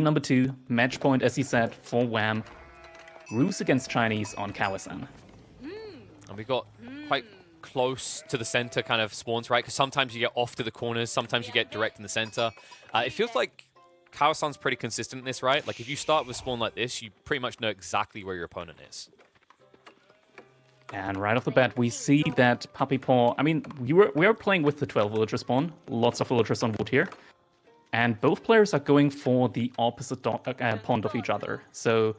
number 2, match point, as he said, for Wam. Rus against Chinese on Kawasan. And we got quite close to the center kind of spawns, right? Because sometimes you get off to the corners, sometimes you get direct in the center. It feels like Kawasan's pretty consistent in this, right? Like if you start with spawn like this, you pretty much know exactly where your opponent is. And right off the bat, we see that Puppypaw, I mean, we are playing with the 12 villager spawn. Lots of villagers on wood here. And both players are going for the opposite pond of each other. So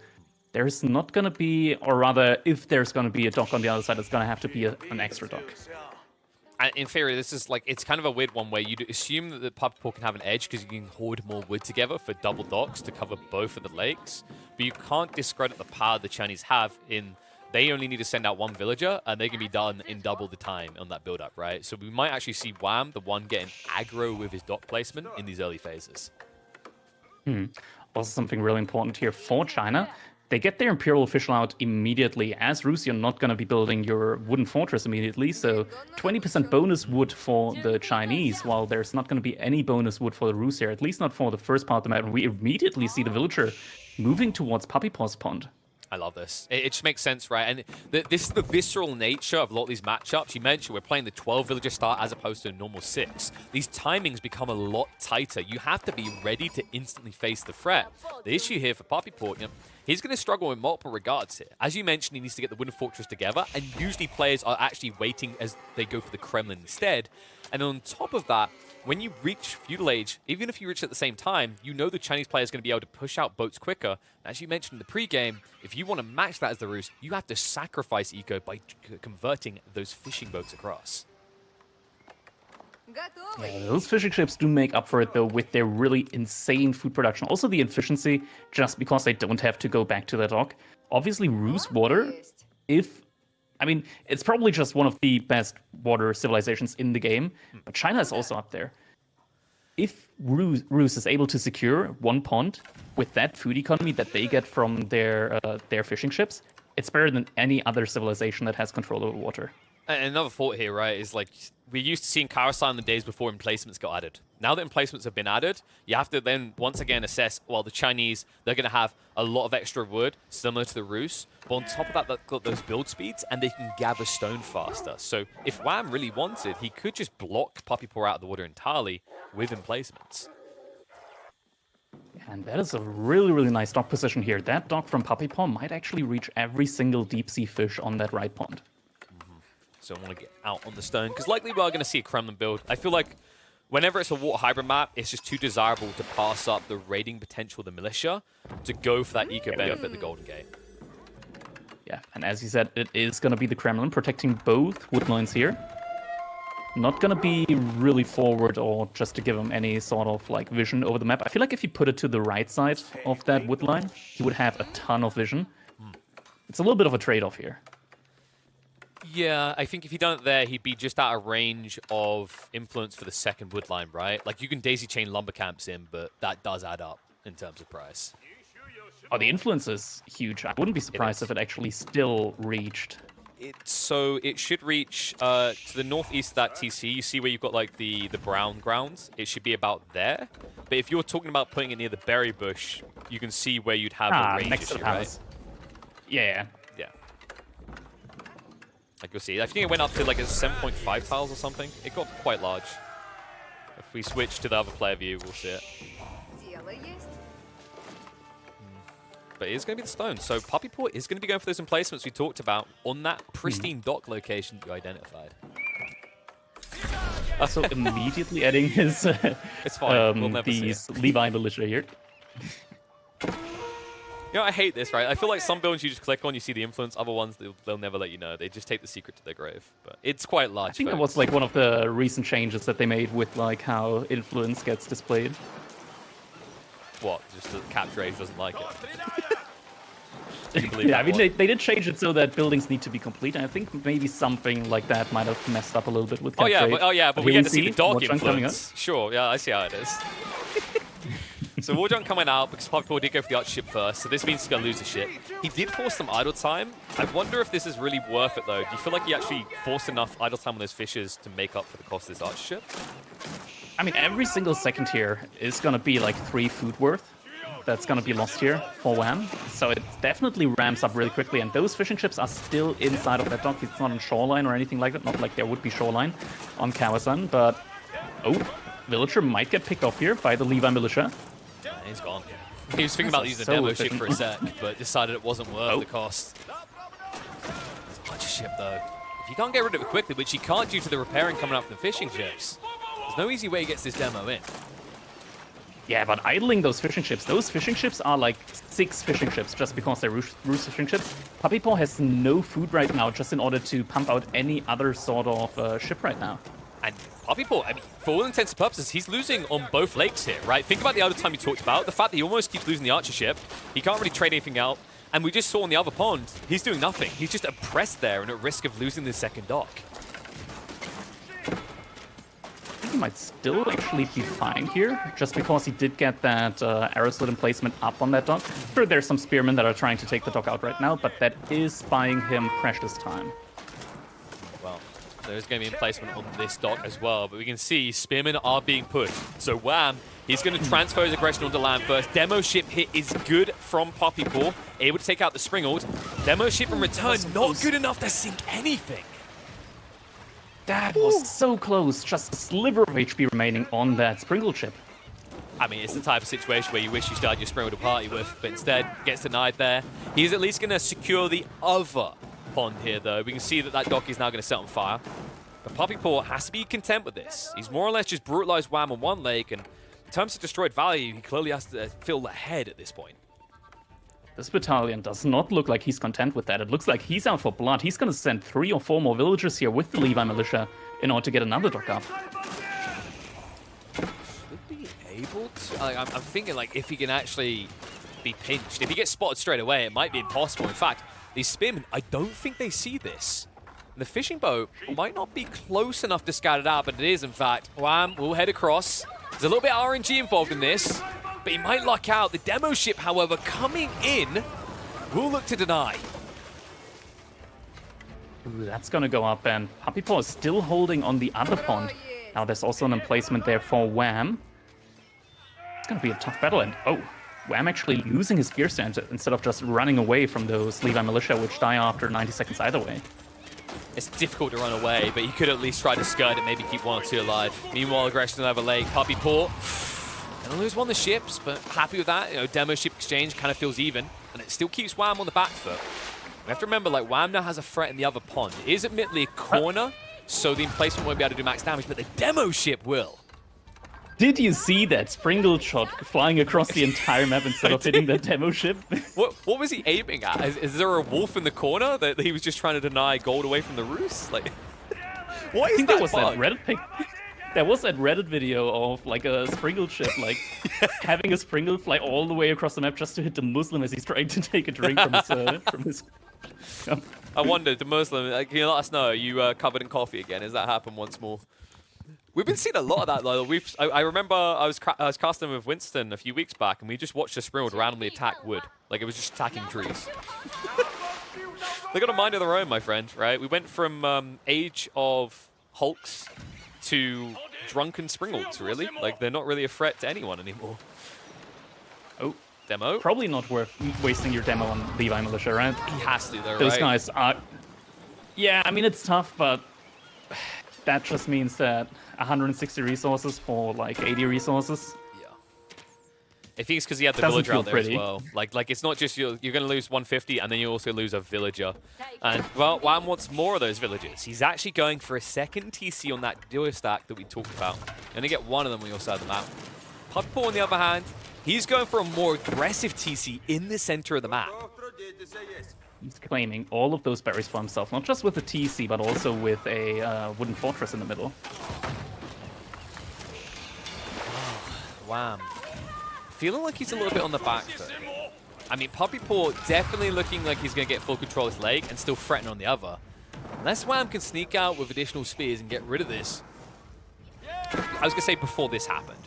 there's not going to be, or rather, if there's going to be a dock on the other side, it's going to have to be an extra dock. And in theory, this is like, it's kind of a weird one where you assume that the Puppypaw can have an edge because you can hoard more wood together for double docks to cover both of the lakes. But you can't discredit the power the Chinese have in they only need to send out one villager, and they can be done in double the time on that build-up, right? So we might actually see Wam, the one getting aggro with his dock placement in these early phases. Also something really important here for China. They get their Imperial Official out immediately. As Rus, you're not going to be building your wooden fortress immediately, so 20% bonus wood for the Chinese, while there's not going to be any bonus wood for the Rus here, at least not for the first part of the map. We immediately see the villager moving towards Puppypaw's pond. I love this. It just makes sense, right? And this is the visceral nature of a lot of these matchups. You mentioned we're playing the 12 villager start as opposed to a normal 6. These timings become a lot tighter. You have to be ready to instantly face the threat. The issue here for Puppypaw, you know, he's going to struggle in multiple regards here. As you mentioned, he needs to get the wooden fortress together, and usually players are actually waiting as they go for the Kremlin instead. And on top of that, when you reach feudal age, even if you reach at the same time, you know the Chinese player is going to be able to push out boats quicker. As you mentioned in the pregame, if you want to match that as the Rus, you have to sacrifice eco by converting those fishing boats across. Yeah, those fishing ships do make up for it, though, with their really insane food production. Also the efficiency, just because they don't have to go back to the dock. Obviously, Rus water, I mean, it's probably just one of the best water civilizations in the game, but China is also up there. If Rus is able to secure one pond with that food economy that they get from their fishing ships, it's better than any other civilization that has control over water. And another thought here, right, is like, we're used to seeing Kawasan the days before emplacements got added. Now that emplacements have been added, you have to then once again assess, well, the Chinese, they're going to have a lot of extra wood, similar to the Rus, but on top of that, they've got those build speeds, and they can gather stone faster. So if Wam really wanted, he could just block Puppypaw out of the water entirely with emplacements. And that is a really, really nice dock position here. That dock from Puppypaw might actually reach every single deep-sea fish on that right pond. So I want to get out on the stone, because likely we are going to see a Kremlin build. I feel like whenever it's a water hybrid map, it's just too desirable to pass up the raiding potential of the militia to go for that eco benefit at the Golden Gate. Yeah, and as you said, it is going to be the Kremlin protecting both wood lines here. Not going to be really forward or just to give him any sort of like vision over the map. I feel like if you put it to the right side of that wood line, he would have a ton of vision. It's a little bit of a trade-off here. Yeah, I think if he'd done it there, he'd be just out of range of influence for the second wood line, right? Like, you can daisy chain lumber camps in, but that does add up in terms of price. Oh, the influence is huge. I wouldn't be surprised if it actually still reached. So it should reach to the northeast of that TC. You see where you've got like the brown grounds? It should be about there. But if you're talking about putting it near the berry bush, you can see where you'd have a range next to the palace. Right? Yeah. Like you'll see, I think it went up to like a 7.5 tiles or something. It got quite large. If we switch to the other player view, we'll see it. But it is going to be the stone. So Puppypaw is going to be going for those emplacements we talked about on that pristine dock location that you identified. Also immediately adding his it's fine. We'll never see it. Levi militia here. You know, I hate this, right? I feel like some builds you just click on, you see the influence. Other ones, they'll never let you know. They just take the secret to their grave. But it's quite large. I think that was like one of the recent changes that they made with like how influence gets displayed. What? Just that Capture Age doesn't like it? Yeah, I mean, they did change it so that buildings need to be complete. And I think maybe something like that might have messed up a little bit with Capture Age. But we get to see the dock influence. Sure, yeah, I see how it is. So Warjunk coming out because Puppypaw did go for the archer ship first, so this means he's going to lose the ship. He did force some idle time. I wonder if this is really worth it, though. Do you feel like he actually forced enough idle time on those fishers to make up for the cost of this archer ship? I mean, every single second here is going to be like 3 food worth. that's going to be lost here for Wam. So it definitely ramps up really quickly, and those fishing chips are still inside of that dock. It's not on shoreline or anything like that, not like there would be shoreline on Kawasan, but... Oh, Villager might get picked off here by the Levi Militia. Yeah, he's gone. He was thinking about using the demo ship for a sec, but decided it wasn't worth the cost. It's a bunch of ship, though. If you can't get rid of it quickly, which you can't due to the repairing coming up from the fishing ships, there's no easy way he gets this demo in. Yeah, but idling those fishing ships are like 6 fishing ships just because they're roost fishing ships. PuppyPaw has no food right now just in order to pump out any other sort of ship right now. And PuppyPaw, I mean, for all intents and purposes, he's losing on both lakes here, right? Think about the other time you talked about, the fact that he almost keeps losing the archer ship. He can't really trade anything out. And we just saw on the other pond, he's doing nothing. He's just oppressed there and at risk of losing the second dock. He might still actually be fine here, just because he did get that arrow slit emplacement up on that dock. Sure, there's some spearmen that are trying to take the dock out right now, but that is buying him precious time. Well, there's going to be emplacement on this dock as well, but we can see spearmen are being pushed. So Wam, he's going to transfer his aggression onto land first. Demo ship hit is good from PuppyPaw, able to take out the Springald. Demo ship in return, not good enough to sink anything. That was so close, just a sliver of HP remaining on that Springle chip. I mean, it's the type of situation where you wish you started your Springald to party with, but instead gets denied there. He's at least going to secure the other pond here, though. We can see that that dock is now going to set on fire. But PuppyPaw has to be content with this. He's more or less just brutalized Wam on one lake, and in terms of destroyed value, he clearly has to fill ahead at this point. This battalion does not look like he's content with that. It looks like he's out for blood. He's going to send 3 or 4 more villagers here with the Levi Militia in order to get another dock up. Should be able to... I'm thinking, like, if he can actually be pinched. If he gets spotted straight away, it might be impossible. In fact, these spearmen, I don't think they see this. And the fishing boat might not be close enough to scout it out, but it is, in fact. Wam will head across. There's a little bit of RNG involved in this, but he might luck out. The demo ship, however, coming in, will look to deny. Ooh, that's going to go up, and PuppyPaw is still holding on the other pond. Now there's also an emplacement there for Wam. It's going to be a tough battle, and oh, Wam actually losing his spear stand instead of just running away from those Levi Militia, which die after 90 seconds either way. It's difficult to run away, but you could at least try to skirt it, maybe keep 1 or 2 alive. Meanwhile, aggression over lake, PuppyPaw. Gonna lose one of the ships, but happy with that. You know, demo ship exchange kind of feels even, and it still keeps Wam on the back foot. We have to remember, like, Wam now has a threat in the other pond. It is admittedly a corner, so the emplacement won't be able to do max damage, but the demo ship will. Did you see that Springle shot flying across the entire map instead of hitting the demo ship? What was he aiming at? Is there a wolf in the corner that he was just trying to deny gold away from the roost? Like, what is I think that there was bug? that Reddit pic. There was that Reddit video of like a Springle ship, like having a Springle fly all the way across the map just to hit the Muslim as he's trying to take a drink from his. I wondered, the Muslim, like, can you let us know, are you covered in coffee again? Has that happened once more? We've been seeing a lot of that, though. I remember I was casting with Winston a few weeks back, and we just watched a Springald randomly attack wood. Like, it was just attacking trees. They got a mind of their own, my friend, right? We went from Age of Hulks to drunken Springalds, really. Like, they're not really a threat to anyone anymore. Oh, demo? Probably not worth wasting your demo on Levi Militia, right? He has to, though, Those right? guys are... Yeah, I mean, it's tough, but that just means that 160 resources for, like, 80 resources. Yeah. I think it's because he had the Doesn't villager feel out there pretty. as well. Like it's not just you're going to lose 150 and then you also lose a villager. And, well, Wam wants more of those villagers. He's actually going for a second TC on that duo stack that we talked about. Going to get one of them on your side of the map. PuppyPaw, on the other hand, he's going for a more aggressive TC in the center of the map. He's claiming all of those berries for himself, not just with a TC, but also with a wooden fortress in the middle. Wam. Feeling like he's a little bit on the back foot. I mean, PuppyPaw definitely looking like he's going to get full control of his leg and still threaten on the other. Unless Wam can sneak out with additional spears and get rid of this. I was going to say before this happened.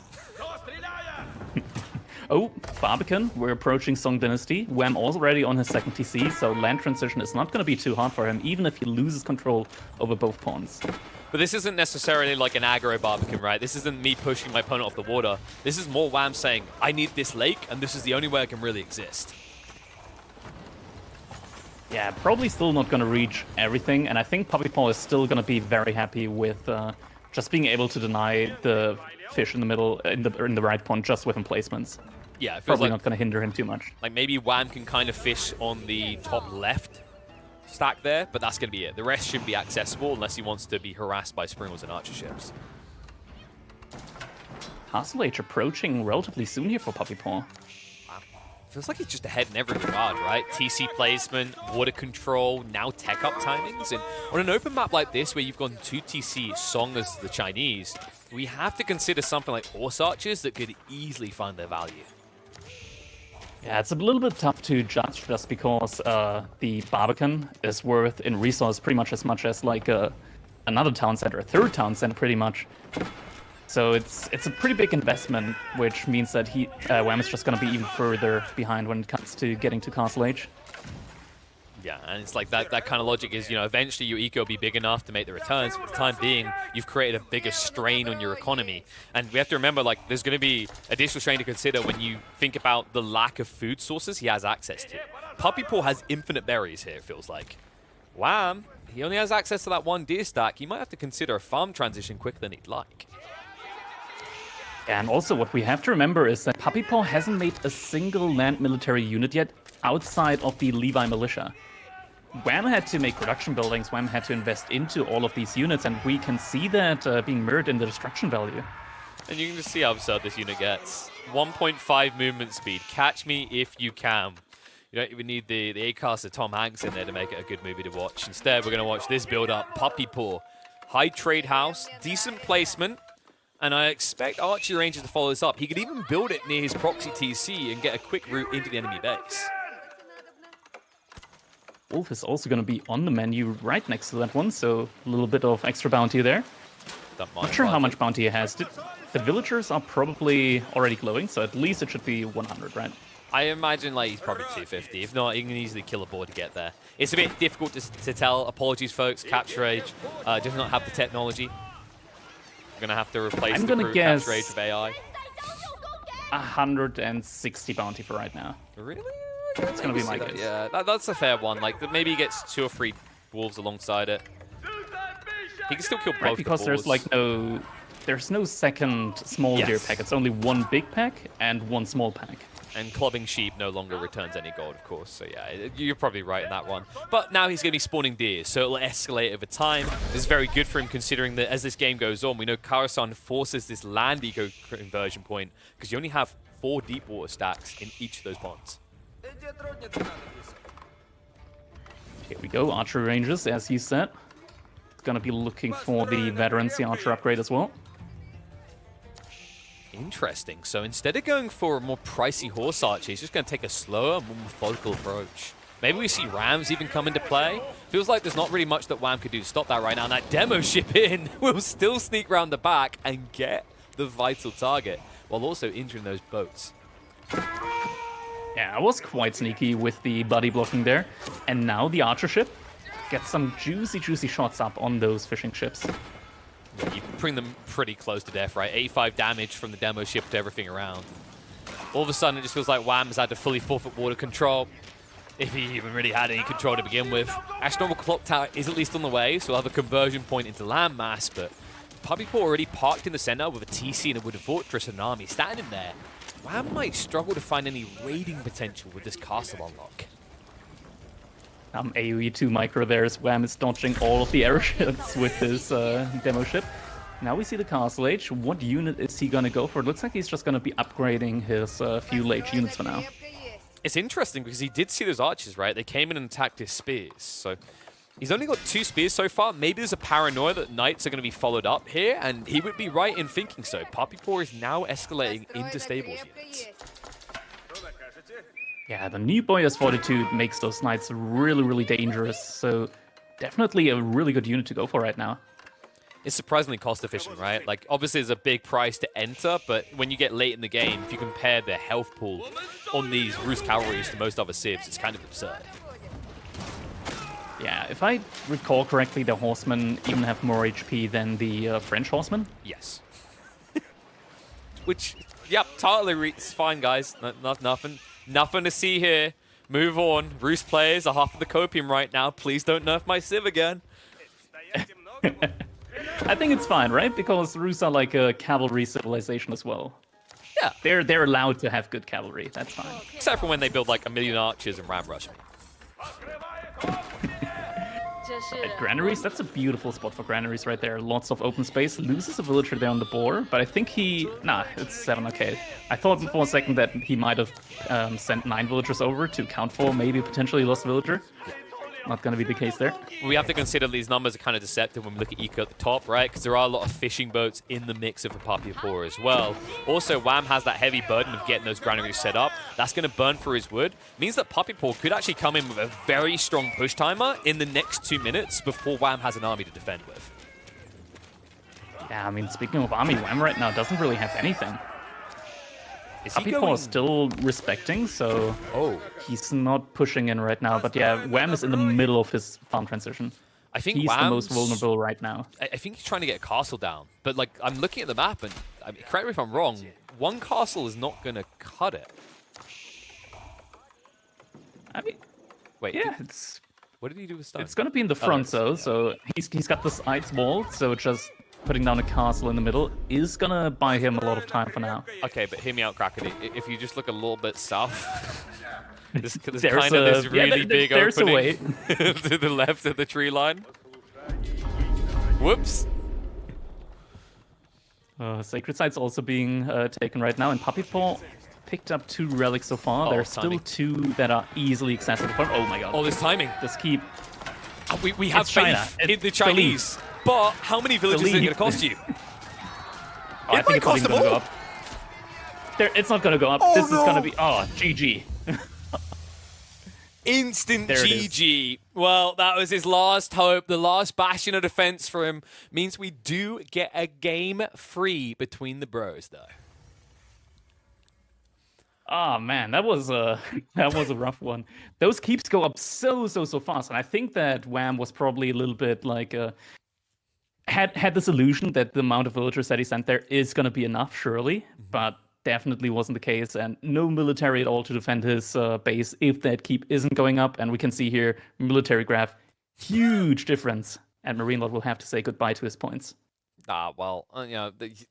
Oh, Barbican, we're approaching Song Dynasty. Wam already on his second TC, so land transition is not going to be too hard for him, even if he loses control over both pawns. But this isn't necessarily like an aggro Barbican, right? This isn't me pushing my opponent off the water. This is more Wam saying, I need this lake, and this is the only way I can really exist. Yeah, probably still not going to reach everything, and I think Puppypaw is still going to be very happy with just being able to deny the fish in the middle, in the right pond, just with emplacements. Yeah, it feels Probably like, not going to hinder him too much. like maybe Wam can kind of fish on the top left stack there, but that's going to be it. The rest should be accessible unless he wants to be harassed by Springles and Archer ships. Castle Age approaching relatively soon here for Puppypaw. Feels like he's just ahead in every regard, right? TC placement, water control, now tech up timings. And on an open map like this, where you've gone 2 TC Song as the Chinese, we have to consider something like Horse Archers that could easily find their value. Yeah, it's a little bit tough to judge just because the Barbican is worth in resource pretty much as like another town center, a third town center pretty much. So it's a pretty big investment, which means that Wam is just going to be even further behind when it comes to getting to Castle Age. Yeah, and it's like that kind of logic is, you know, eventually your eco will be big enough to make the returns. But for the time being, you've created a bigger strain on your economy. And we have to remember, like, there's going to be additional strain to consider when you think about the lack of food sources he has access to. Puppypaw has infinite berries here, it feels like. Wam, he only has access to that 1 deer stack. He might have to consider a farm transition quicker than he'd like. And also what we have to remember is that Puppypaw hasn't made a single land military unit yet outside of the Levi militia. Wam had to make production buildings, Wam had to invest into all of these units, and we can see that being mirrored in the destruction value. And you can just see how absurd this unit gets. 1.5 movement speed. Catch me if you can. You don't even need the A-caster Tom Hanks in there to make it a good movie to watch. Instead, we're going to watch this build-up. Puppypaw. High trade house, decent placement, and I expect Archer Rangers to follow this up. He could even build it near his proxy TC and get a quick route into the enemy base. Wolf is also going to be on the menu right next to that one, so a little bit of extra bounty there. Not sure how much bounty he has. The villagers are probably already glowing, so at least it should be 100, right? I imagine like he's probably 250. If not, he can easily kill a board to get there. It's a bit difficult to tell. Apologies, folks. Capture Age does not have the technology. We're going to have to replace the Capture Age with AI. 160 bounty for right now. Really? It's going to be my guess. Yeah, that's a fair one. Like, maybe he gets 2 or 3 wolves alongside it. He can still kill both. Right, because there's like there's no second small deer pack. It's only 1 big pack and 1 small pack. And clubbing sheep no longer returns any gold, of course. So yeah, you're probably right in that one. But now he's going to be spawning deer, so it'll escalate over time. This is very good for him, considering that as this game goes on, we know Karasan forces this land eco conversion point because you only have 4 deep water stacks in each of those ponds. Here we go, Archer Rangers, as you said. Gonna be looking for the Veterancy Archer upgrade as well. Interesting. So instead of going for a more pricey horse archer, he's just going to take a slower, more methodical approach. Maybe we see Rams even come into play. Feels like there's not really much that Wam could do to stop that right now. And that demo ship in will still sneak around the back and get the vital target while also injuring those boats. Yeah, I was quite sneaky with the buddy blocking there. And now the Archer ship gets some juicy shots up on those fishing ships. You bring them pretty close to death, right? 85 damage from the demo ship to everything around. All of a sudden, it just feels like Wam has had to fully forfeit water control, if he even really had any control to begin with. Astronomical Clock Tower is at least on the way, so we'll have a conversion point into landmass, but Puppypaw already parked in the center with a TC and a Wooded Fortress and an army standing there. Wam might struggle to find any raiding potential with this castle unlock. AoE 2 micro there as Wam is dodging all of the arrow shots with his demo ship. Now we see the Castle Age. What unit is he gonna go for? It looks like he's just gonna be upgrading his few Age units for now. It's interesting because he did see those archers, right? They came in and attacked his spears. So he's only got 2 spears so far. Maybe there's a paranoia that knights are going to be followed up here, and he would be right in thinking so. Puppypaw is now escalating into stables units. Yeah, the new Boyas Fortitude makes those knights really dangerous, so definitely a really good unit to go for right now. It's surprisingly cost efficient, right? Like, obviously there's a big price to enter, but when you get late in the game, if you compare the health pool on these Roost Cavalries to most other civs, it's kind of absurd. Yeah, if I recall correctly, the horsemen even have more HP than the French horsemen. Yes. Which, yep, totally it's fine, guys. Nothing to see here. Move on. Roost players are half of the copium right now. Please don't nerf my Civ again. I think it's fine, right? Because Rus are like a cavalry civilization as well. Yeah. They're allowed to have good cavalry. That's fine. Except for when they build like 1,000,000 archers and ram rush me. At granaries, that's a beautiful spot for granaries right there. Lots of open space. Loses a villager there on the boar, but I think he... Nah, it's 7, okay. I thought for a second that he might have sent 9 villagers over to count for maybe potentially lost villager. Not going to be the case there. We have to consider these numbers are kind of deceptive when we look at eco at the top, right? Because there are a lot of fishing boats in the mix of a Puppypaw as well. Also, Wam has that heavy burden of getting those granaries set up. That's going to burn for his wood. Means that Puppypaw could actually come in with a very strong push timer in the next 2 minutes before Wam has an army to defend with. Yeah, I mean, speaking of army, Wam right now doesn't really have anything. Puppypaw is still respecting, so he's not pushing in right now. But yeah, Wam is in the middle of his farm transition. I think he's the most vulnerable right now. I think he's trying to get a castle down. But like, I'm looking at the map, and I mean, correct me if I'm wrong, one castle is not going to cut it. I mean, wait, yeah, it's... What did he do with stone? It's going to be in the front, so he's got the sides walled, so just putting down a castle in the middle is going to buy him a lot of time for now. Okay, but hear me out, Crackedy. If you just look a little bit south, there's kind There's of this really big opening to the left of the tree line. Whoops. Sacred Site's also being taken right now, and Puppypaw picked up 2 relics so far. There's still 2 that are easily accessible. Oh my god. Oh, this timing. Just keep... We have faith in the Chinese. But how many villages is it going to cost you? I think it's going to go up. It's not going to go up. This is going to be... Oh, GG. Instant GG. Well, that was his last hope. The last bastion of defense for him means we do get a game free between the bros, though. Oh man, that was a rough one. Those keeps go up so fast, and I think that Wam was probably a little bit like had this illusion that the amount of villagers that he sent there is going to be enough, surely, but definitely wasn't the case, and no military at all to defend his base if that keep isn't going up. And we can see here, military graph, huge difference, and Marine Lord will have to say goodbye to his points. Well, you know, this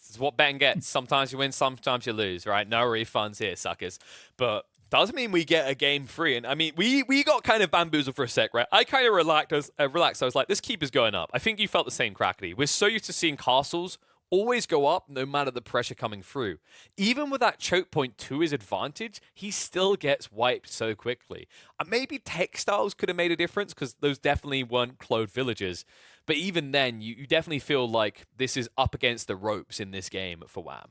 is what betting gets. Sometimes you win, sometimes you lose, right? No refunds here, suckers. But doesn't mean we get a game free. And I mean, we got kind of bamboozled for a sec, right? I kind of relaxed. I was like, this keep is going up. I think you felt the same, Crackedy. We're so used to seeing castles always go up no matter the pressure coming through. Even with that choke point to his advantage, he still gets wiped so quickly. Maybe textiles could have made a difference because those definitely weren't clothed villagers. But even then, you definitely feel like this is up against the ropes in this game for Wam.